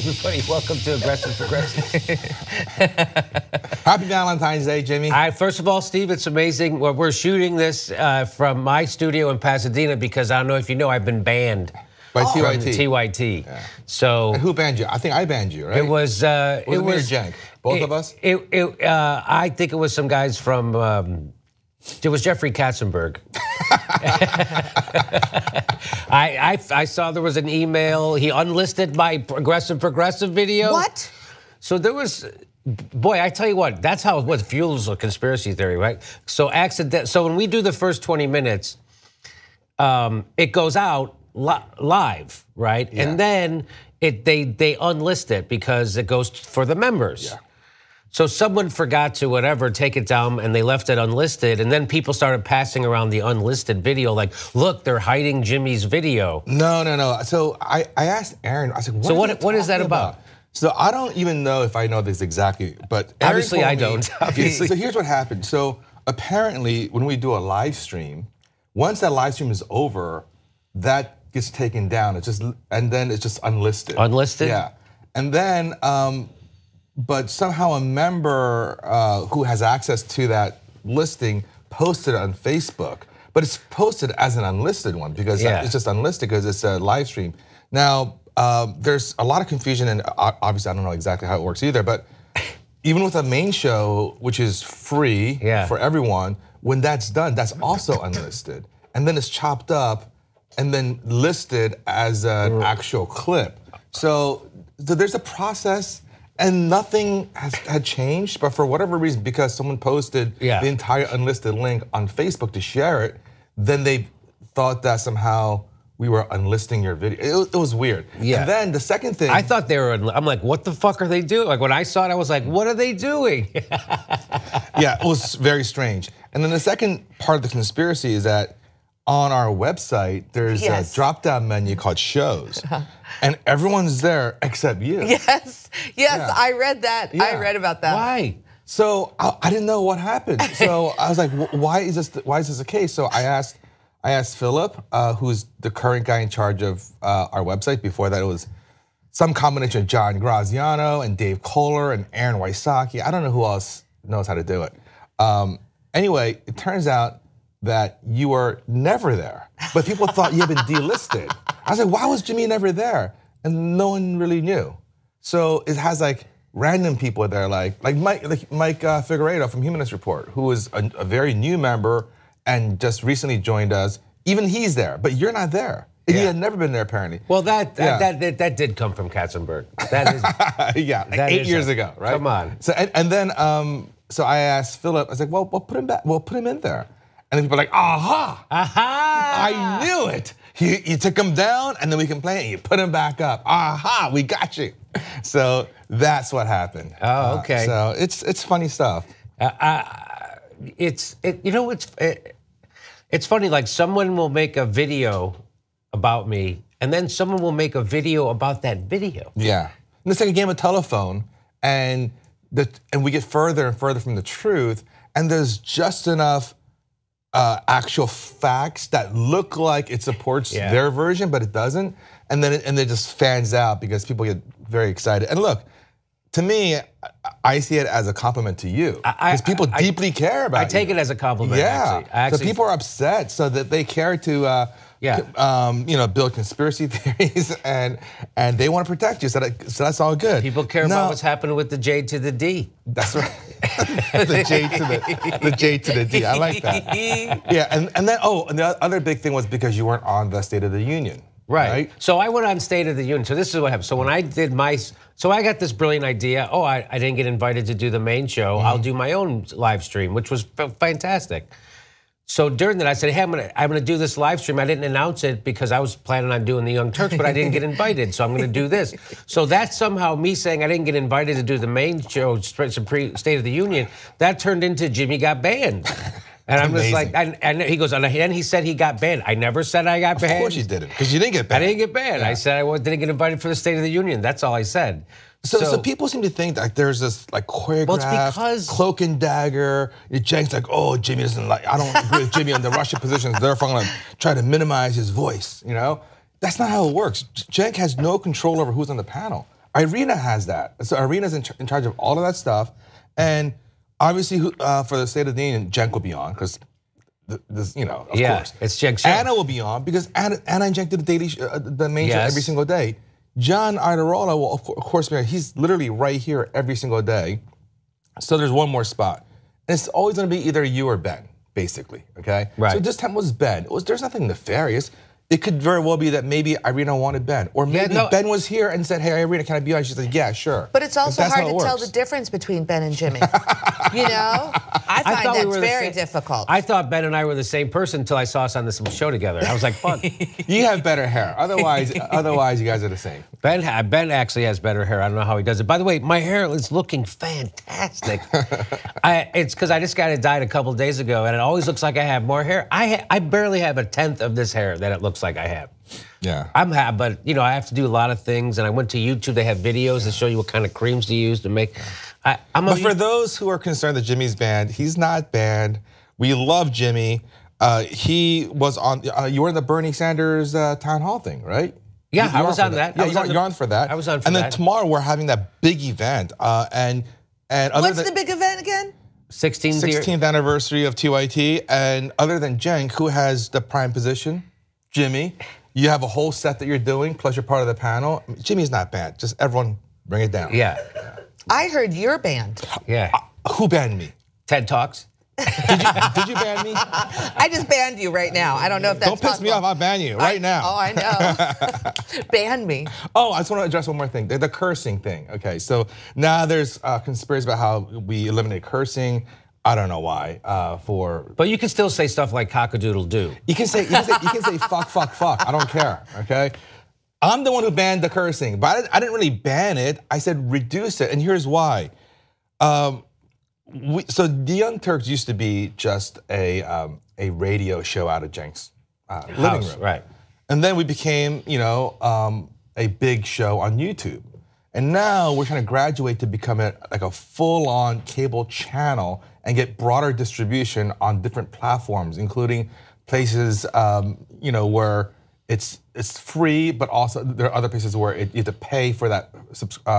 everybody. Welcome to Aggressive Progressive. Happy Valentine's Day, Jimmy. First of all, Steve, it's amazing. We're shooting this from my studio in Pasadena because I don't know if you know, I've been banned. By TYT. TYT. Yeah. So and who banned you? I think I banned you, right? It was it was Cenk. Both of us? I think it was some guys from, it was Jeffrey Katzenberg. I saw there was an email. He unlisted my Aggressive Progressive video. What? So there was, boy, I tell you what, that's how what fuels a conspiracy theory, right? So when we do the first 20 minutes, it goes out live, right? Yeah. And then they unlist it because it goes for the members. Yeah. So someone forgot to take it down and they left it unlisted, and then people started passing around the unlisted video like, look, they're hiding Jimmy's video. No. So I asked Aaron, I said, what is that about? So I don't even know if I know this exactly, but Aaron obviously I don't. Obviously. So here's what happened. So apparently when we do a live stream, once that live stream is over, that gets taken down. And then it's just unlisted. Unlisted? Yeah. And then, but somehow a member who has access to that listing posted it on Facebook, but it's posted as an unlisted one because it's just unlisted because it's a live stream. Now, there's a lot of confusion, and obviously I don't know exactly how it works either, but even with a main show, which is free for everyone, when that's done, that's also unlisted. And then it's chopped up and then listed as an actual clip. So there's a process, and nothing had changed, but for whatever reason, because someone posted the entire unlisted link on Facebook to share it, then they thought that somehow we were unlisting your video. It was weird. Yeah. And then the second thing, I thought they were. I'm like, what the fuck are they doing? Like when I saw it, I was like, what are they doing? Yeah, it was very strange. And then the second part of the conspiracy is that on our website, there's a drop-down menu called shows, and everyone's there except you. Yes, I read that. Yeah. I read about that. Why? So I didn't know what happened. So I was like, why is this the case? So I asked Philip, who's the current guy in charge of our website. Before that, it was some combination of John Graziano and Dave Kohler and Aaron Wysocki. I don't know who else knows how to do it. Anyway, it turns out that you were never there, but people thought you had been delisted. I was like, why was Jimmy never there? And no one really knew. So it has like random people there, like Mike Figueredo from Humanist Report, who is a very new member and just recently joined us. Even he's there, but you're not there. He had never been there apparently. Well, that did come from Katzenberg. That is, like 8 years ago, right? Come on. So and then so I asked Philip. I was like, well, we'll put him back. We'll put him in there. And then people are like, aha! I knew it. You took him down, and then we complained, and you put him back up. Aha! We got you. So that's what happened. Oh, okay. So it's funny stuff. It's funny. Like someone will make a video about me, and then someone will make a video about that video. Yeah, and it's like a game of telephone, and we get further and further from the truth, and there's just enough actual facts that look like it supports their version, but it doesn't, and then it just fans out because people get very excited. And look, to me, I see it as a compliment to you because people deeply care about you. I take it as a compliment. Yeah, actually. So people are upset so that they care to build conspiracy theories and they want to protect you. So that's all good. People care about what's happening with the J to the D. That's right. the J to the D. I like that. Yeah, and then and the other big thing was because you weren't on the State of the Union. Right. So I went on State of the Union. So this is what happened. So when I did I got this brilliant idea. Oh, I didn't get invited to do the main show. I'll do my own live stream, which was fantastic. So during that, I said, hey, I'm gonna do this live stream. I didn't announce it because I was planning on doing the Young Turks, but I didn't get invited, so I'm gonna do this. So that's somehow me saying I didn't get invited to do the main show, State of the Union, that turned into Jimmy got banned. And I'm just like, and he goes, and he said he got banned. I never said I got banned. Of course you didn't, because you didn't get banned. I didn't get banned. Yeah. I said I didn't get invited for the State of the Union. That's all I said. So people seem to think that there's this like choreographed cloak and dagger. Cenk's like, oh, Jimmy doesn't like. I don't agree with Jimmy on the Russia positions. Therefore, I'm gonna try to minimize his voice. You know, that's not how it works. Cenk has no control over who's on the panel. Irina has that. So Irina's in charge of all of that stuff. And obviously for the State of the Union, Cenk will be on because this, of course. It's Cenk's show. Anna will be on because Anna and Cenk do the main show every single day. John Idarola will of course be on. He's literally right here every single day. So there's one more spot. And it's always gonna be either you or Ben, basically, okay? Right. So this time was Ben. There's nothing nefarious. It could very well be that maybe Irina wanted Ben. Or maybe Ben was here and said, hey, Irina, can I be on? She said, yeah, sure. But it's also hard to tell the difference between Ben and Jimmy. I find that very difficult. I thought Ben and I were the same person until I saw us on this show together. I was like, fuck. You have better hair. Otherwise, you guys are the same. Ben actually has better hair. I don't know how he does it. By the way, my hair is looking fantastic. It's because I just got it dyed a couple days ago, and it always looks like I have more hair. I barely have a tenth of this hair that it looks like I have. Yeah. But I have to do a lot of things, and I went to YouTube. They have videos that show you what kind of creams to use to make. But for those who are concerned that Jimmy's banned, he's not banned. We love Jimmy. He was on. You were in the Bernie Sanders town hall thing, right? Yeah, I was on that. Yeah, you're on for that. I was on for that. that. And then tomorrow we're having that big event. And what's the big event again? 16th anniversary of TYT. And other than Cenk, who has the prime position? Jimmy. You have a whole set that you're doing, plus you're part of the panel. Jimmy's not banned. Just everyone bring it down. Yeah. I heard you're banned. Yeah. Who banned me? TED Talks. Did you ban me? I just banned you right now. I don't know if that's Don't piss me off. I'll ban you right now. Oh, I know. Ban me. Oh, I just want to address one more thing. The cursing thing. Okay, so now there's conspiracy about how we eliminate cursing. I don't know why. But you can still say stuff like cock-a-doodle-doo. You can say fuck, fuck, fuck. I don't care. Okay. I'm the one who banned the cursing, but I didn't really ban it. I said reduce it, and here's why. So the Young Turks used to be just a radio show out of Cenk's living room, right? And then we became, a big show on YouTube, and now we're trying to graduate to become like a full-on cable channel and get broader distribution on different platforms, including places, where it's free, but also there are other places where you have to pay for that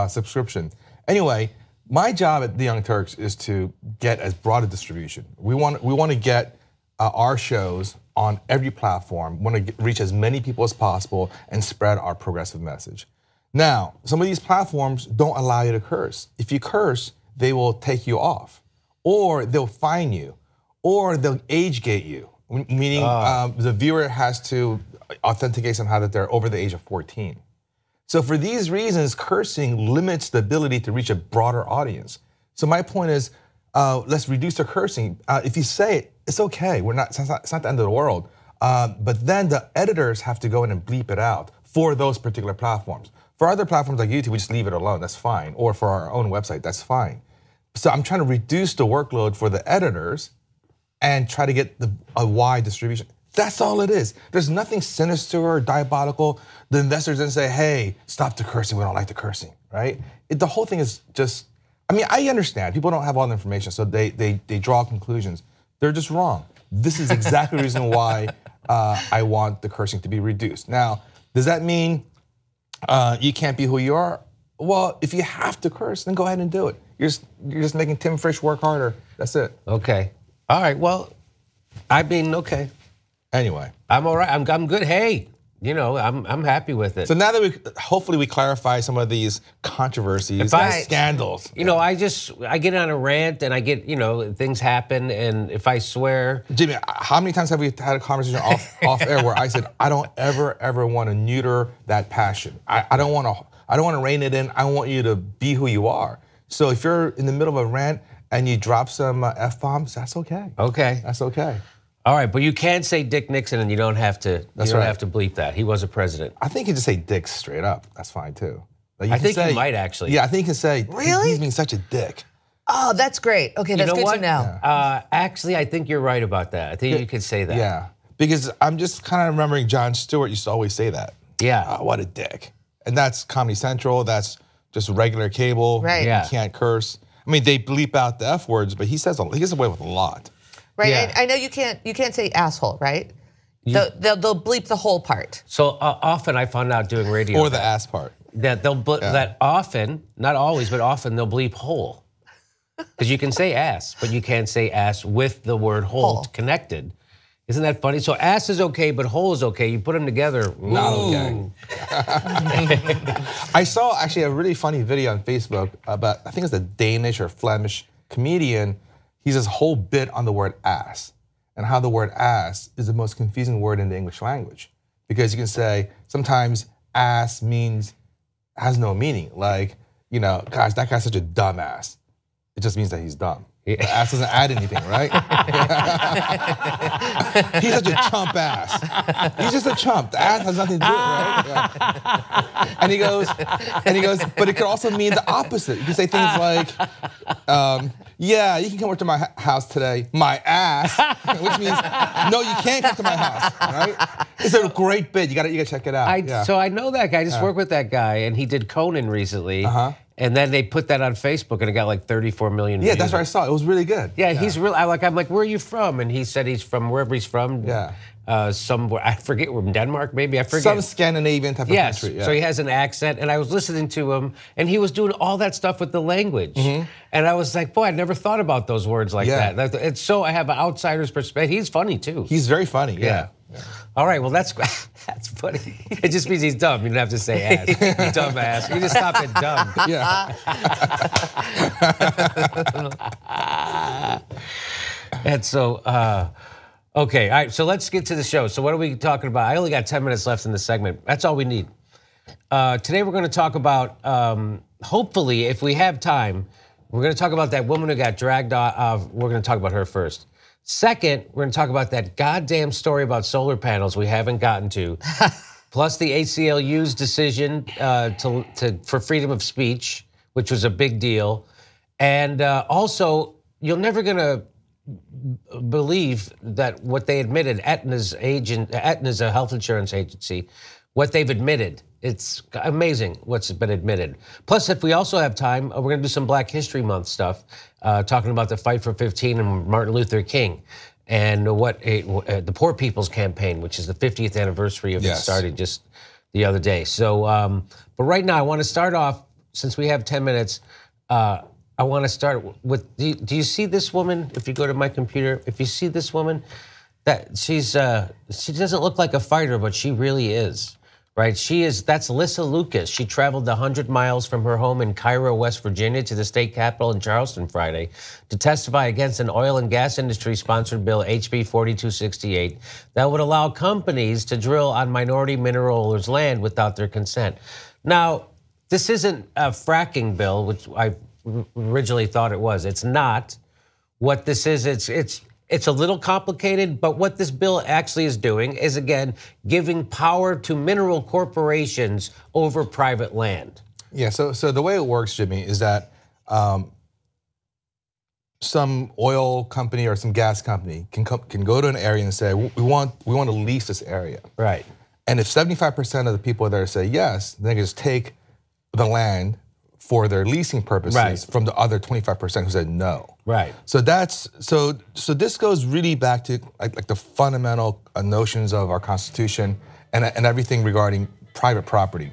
subscription. Anyway, my job at the Young Turks is to get as broad a distribution. We want to get our shows on every platform. We want to reach as many people as possible and spread our progressive message. Now, some of these platforms don't allow you to curse. If you curse, they will take you off, or they'll fine you, or they'll age gate you, meaning the viewer has to authenticate somehow that they're over the age of 14. So for these reasons, cursing limits the ability to reach a broader audience. So my point is, let's reduce the cursing. If you say it, it's okay. It's not the end of the world. But then the editors have to go in and bleep it out for those particular platforms. For other platforms like YouTube, we just leave it alone. That's fine. Or for our own website, that's fine. So I'm trying to reduce the workload for the editors and try to get a wide distribution. That's all it is. There's nothing sinister or diabolical. The investors didn't say, hey, stop the cursing, we don't like the cursing, right? The whole thing is just, I understand. People don't have all the information, so they draw conclusions. They're just wrong. This is exactly the reason why I want the cursing to be reduced. Now, does that mean you can't be who you are? Well, if you have to curse, then go ahead and do it. You're just making Tim Frisch work harder. That's it. Okay. All right, well, okay. Anyway, I'm all right. I'm good. Hey, I'm happy with it. So now that hopefully we clarify some of these controversies, scandals. I get on a rant and I get, things happen, and if I swear, Jimmy, how many times have we had a conversation off air where I said I don't ever want to neuter that passion. I don't want to rein it in. I want you to be who you are. So if you're in the middle of a rant and you drop some F-bombs, that's okay. Okay. That's okay. All right, but you can say Dick Nixon and you don't have to. Have to bleep that. He was a president. I think you just say Dick straight up. That's fine too. I think you might actually. Yeah, I think you can say. Really? He's being such a dick. Oh, that's great. Okay, that's good to know. Yeah. Actually, I think you're right about that. I think you could say that. Yeah, because I'm just kind of remembering Jon Stewart used to always say that. Yeah. What a dick. And that's Comedy Central. That's just regular cable. Right. Yeah. You can't curse. They bleep out the F words, but he gets away with a lot. Right, yeah. I know you can't say asshole, right? They'll bleep the whole part. So often I found out doing radio. Or the ass part. that that often, not always, but often they'll bleep hole. Because you can say ass, but you can't say ass with the word hole connected. Isn't that funny? So ass is okay, but hole is okay. You put them together, not okay. I saw actually a really funny video on Facebook about, I think it's a Danish or Flemish comedian. He has this whole bit on the word ass and how the word ass is the most confusing word in the English language. Because you can say sometimes ass has no meaning. Like, you know, gosh, that guy's such a dumb ass. It just means that he's dumb. The ass doesn't add anything, right? He's such a chump ass. He's just a chump. The ass has nothing to do with it, right? Yeah. And he goes, but it could also mean the opposite. You can say things like, yeah, you can come over to my house today, my ass, which means, no, you can't come to my house, right? It's a great bit. You gotta check it out. So I know that guy. I just worked with that guy, and he did Conan recently. And then they put that on Facebook, and it got like 34 million views. Yeah, that's what I saw. It was really good. Yeah, he's real. I'm like, where are you from? And he said he's from wherever he's from. Yeah. Somewhere, I forget, Denmark maybe, I forget. Some Scandinavian type of country. So he has an accent, and I was listening to him, and he was doing all that stuff with the language. And I was like, boy, I never thought about those words like that. It's so, I have an outsider's perspective. He's funny too. He's very funny, yeah. All right, well, that's funny. It just means he's dumb. You don't have to say ass. Dumb ass. You just stop at dumb. Yeah. And so, okay, all right, so let's get to the show. So what are we talking about? I only got 10 minutes left in the segment. That's all we need. Today we're going to talk about, hopefully, if we have time, we're going to talk about that woman who got dragged off. We're going to talk about her first. Second, we're going to talk about that goddamn story about solar panels we haven't gotten to, plus the ACLU's decision for freedom of speech, which was a big deal. And also, you're never going to believe that what they admitted, Aetna's a health insurance agency, what they've admitted. It's amazing what's been admitted. Plus, if we also have time, we're going to do some Black History Month stuff, talking about the Fight for 15 and Martin Luther King, and the Poor People's Campaign, which is the 50th anniversary of it, started just the other day. So, but right now, I want to start off, since we have 10 minutes, I want to start with, do you see this woman? If you go to my computer, if you see this woman, that she doesn't look like a fighter, but she really is. Right, that's Lissa Lucas. She traveled 100 miles from her home in Cairo, West Virginia to the state capitol in Charleston Friday to testify against an oil and gas industry sponsored bill, HB 4268, that would allow companies to drill on minority mineral owners' land without their consent. Now, this isn't a fracking bill, which I originally thought it was. It's not. What this is, it's a little complicated, but what this bill actually is doing is, again, giving power to mineral corporations over private land. Yeah, so the way it works, Jimmy, is that some oil company or some gas company can go to an area and say, we want to lease this area. Right. And if 75% of the people there say yes, then they can just take the land for their leasing purposes from the other 25% who said no. Right. So this goes really back to like the fundamental notions of our Constitution and everything regarding private property.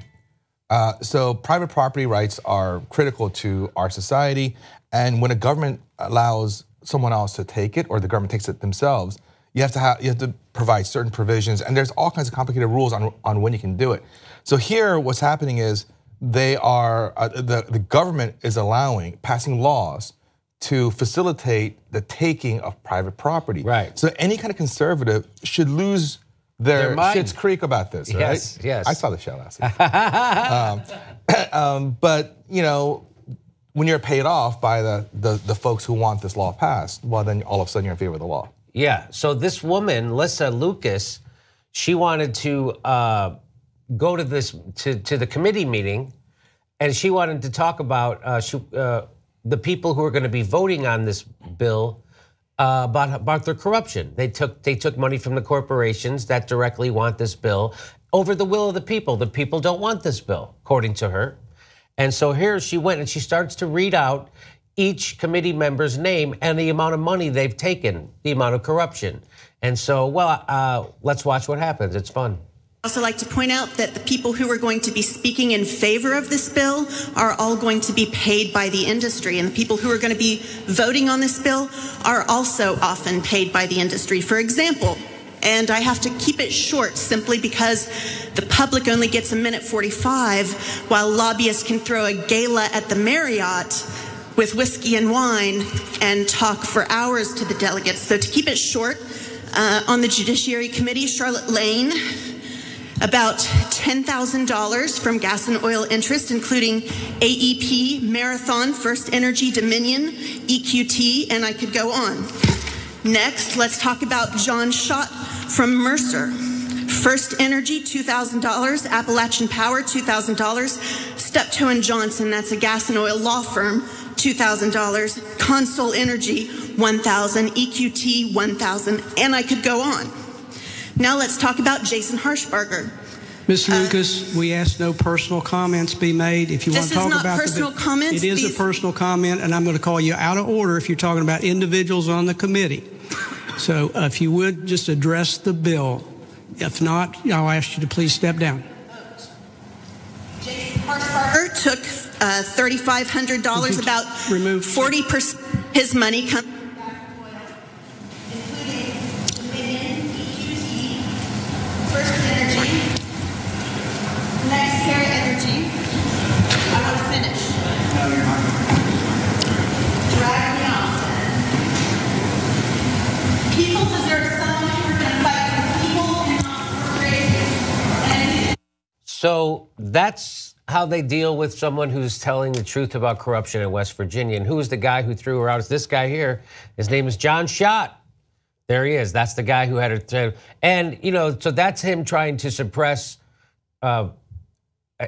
So private property rights are critical to our society, and when a government allows someone else to take it, or the government takes it themselves, you have to provide certain provisions, and there's all kinds of complicated rules on when you can do it. So here, what's happening is the government is passing laws to facilitate the taking of private property. Right. So any kind of conservative should lose their Schitt's Creek about this, right? Yes. I saw the show last week. But when you're paid off by the folks who want this law passed, well, then all of a sudden you're in favor of the law. Yeah. So this woman, Lissa Lucas, she wanted to go to the committee meeting, and she wanted to talk about the people who are going to be voting on this bill about their corruption. They took money from the corporations that directly want this bill over the will of the people. The people don't want this bill, according to her. And so here she went and she starts to read out each committee member's name and the amount of money they've taken, the amount of corruption. And so, let's watch what happens. It's fun. I'd also like to point out that the people who are going to be speaking in favor of this bill are all going to be paid by the industry, and the people who are going to be voting on this bill are also often paid by the industry. For example, and I have to keep it short simply because the public only gets a minute 45, while lobbyists can throw a gala at the Marriott with whiskey and wine and talk for hours to the delegates. So to keep it short, on the Judiciary Committee, Charlotte Lane, about $10,000 from gas and oil interest, including AEP, Marathon, First Energy, Dominion, EQT, and I could go on. Next, let's talk about John Schott from Mercer. First Energy, $2,000. Appalachian Power, $2,000. Steptoe & Johnson, that's a gas and oil law firm, $2,000. Consol Energy, $1,000. EQT, $1,000. And I could go on. Now let's talk about Jason Harshbarger. Ms. Lucas, we ask no personal comments be made. If you want to talk about personal comments. It is a personal comment, and I'm going to call you out of order if you're talking about individuals on the committee. So if you would just address the bill. If not, I'll ask you to please step down. Jason Harshbarger took $3,500, about 40% his money comes. So that's how they deal with someone who's telling the truth about corruption in West Virginia. And who is the guy who threw her out? It's this guy here. His name is John Schott. There he is. That's the guy who had her. And so that's him trying to suppress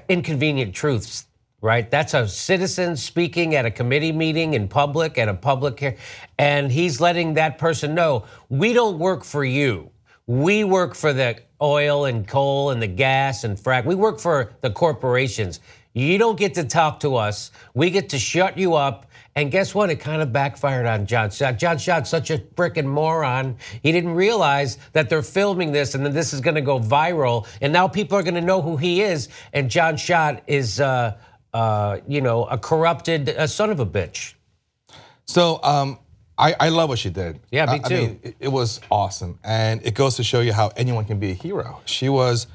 inconvenient truths, right? That's a citizen speaking at a committee meeting in public, at a public, and he's letting that person know, we don't work for you. We work for the oil and coal and the gas and frack. We work for the corporations. You don't get to talk to us. We get to shut you up. And guess what? It kind of backfired on John Schott. John Schott's such a frickin' moron. He didn't realize that they're filming this and that this is going to go viral. And now people are going to know who he is. And John Schott is, a corrupted son of a bitch. So I love what she did. Yeah, me too. I mean, it was awesome, and it goes to show you how anyone can be a hero. She was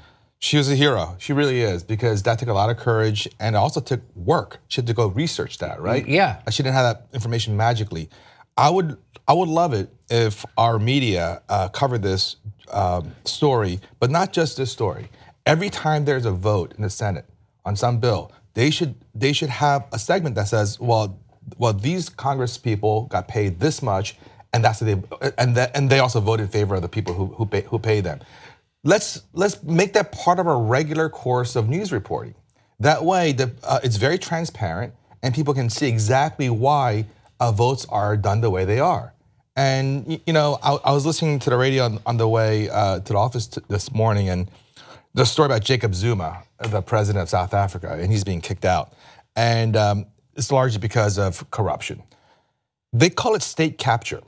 a hero. She really is, because that took a lot of courage, and it also took work. She had to go research that, right? Yeah. She didn't have that information magically. I would love it if our media covered this story, but not just this story. Every time there's a vote in the Senate on some bill, they should have a segment that says, well, these Congress people got paid this much, and that's what and they also voted in favor of the people who pay them. Let's make that part of our regular course of news reporting. That way, it's very transparent, and people can see exactly why votes are done the way they are. And I was listening to the radio on the way to the office this morning, and the story about Jacob Zuma, the president of South Africa, and he's being kicked out, and it's largely because of corruption. They call it state capture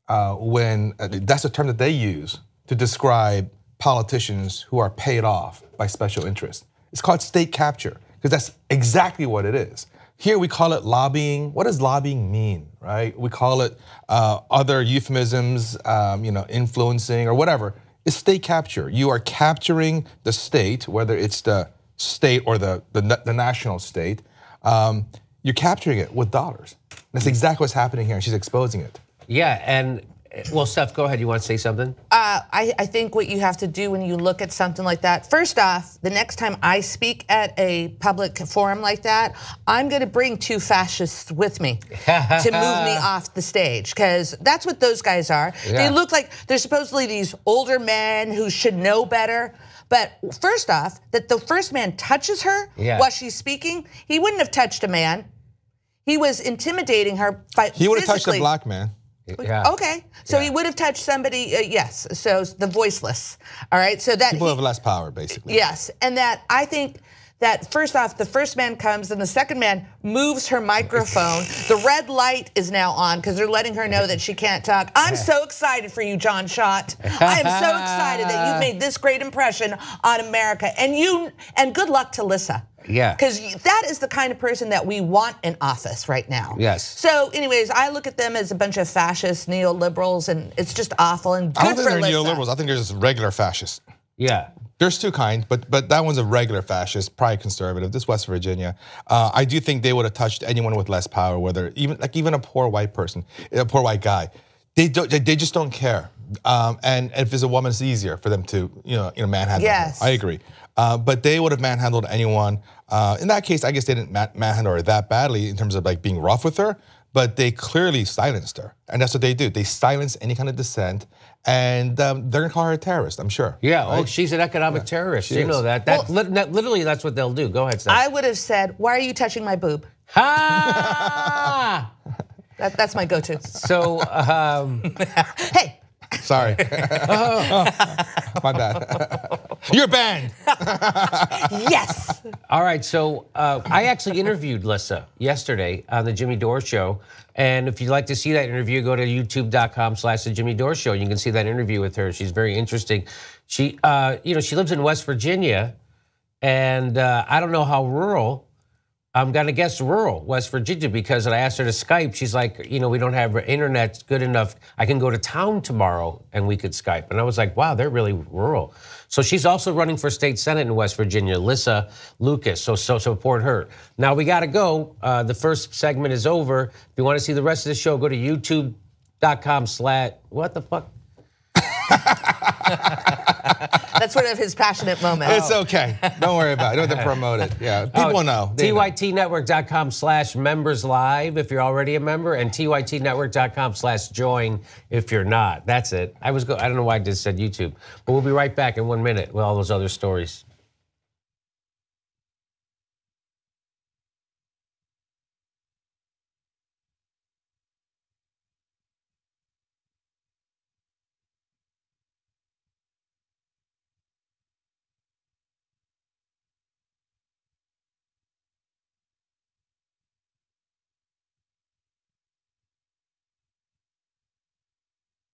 when that's a term that they use to describe politicians who are paid off by special interests. It's called state capture because that's exactly what it is. Here we call it lobbying. What does lobbying mean, right? We call it other euphemisms, influencing or whatever. It's state capture. You are capturing the state, whether it's the state or the national state. You're capturing it with dollars. That's exactly what's happening here, and she's exposing it. Yeah, and well, Steph, go ahead. You want to say something? I think what you have to do when you look at something like that, first off, the next time I speak at a public forum like that, I'm going to bring two fascists with me to move me off the stage, because that's what those guys are. Yeah. They look like they're supposedly these older men who should know better. But first off, that the first man touches her while she's speaking, he wouldn't have touched a man. He was intimidating her by He would have touched a black man. Yeah. Okay, so he would have touched somebody, yes, so the voiceless, all right? So that people have less power, basically. Yes, and that I think that first off, the first man comes and the second man moves her microphone. The red light is now on because they're letting her know that she can't talk. I'm so excited for you, John Schott. I am so excited that you've made this great impression on America. And good luck to Lissa. Yeah. Because that is the kind of person that we want in office right now. Yes. So anyways, I look at them as a bunch of fascists, neoliberals, and it's just awful and good I don't think for they're Lissa. neoliberals. I think they're just regular fascists. Yeah. There's two kinds, but that one's a regular fascist, probably conservative. This West Virginia, I do think they would have touched anyone with less power, whether even a poor white person, a poor white guy. They just don't care. And if it's a woman, it's easier for them to manhandle. Yes. her. I agree. But they would have manhandled anyone. In that case, I guess they didn't manhandle her that badly in terms of like being rough with her. But they clearly silenced her, and that's what they do. They silence any kind of dissent, and they're gonna call her a terrorist, I'm sure. Yeah, right? Oh, she's an economic terrorist. You know that. Literally, that's what they'll do. Go ahead, Steph. I would have said, why are you touching my boob? Ha! That's my go-to. So, Hey. Sorry. My bad. You're banned. Yes. all right, so I actually interviewed Lissa yesterday on the Jimmy Dore Show. And if you'd like to see that interview, go to youtube.com/the Jimmy Dore Show. You can see that interview with her. She's very interesting. She lives in West Virginia, and I don't know how rural. I'm gonna guess rural West Virginia because I asked her to Skype. She's like, we don't have internet good enough. I can go to town tomorrow and we could Skype. And I was like, wow, they're really rural. So she's also running for state senate in West Virginia, Lissa Lucas. So support her. Now we gotta go. The first segment is over. If you want to see the rest of the show, go to youtube.com/ what the fuck? That's sort of his passionate moment. It's okay. Don't worry about it. You don't have to promote it. Yeah, people know. TYTnetwork.com/members live if you're already a member, and TYTnetwork.com/join if you're not. That's it. I don't know why I just said YouTube, but we'll be right back in 1 minute with all those other stories.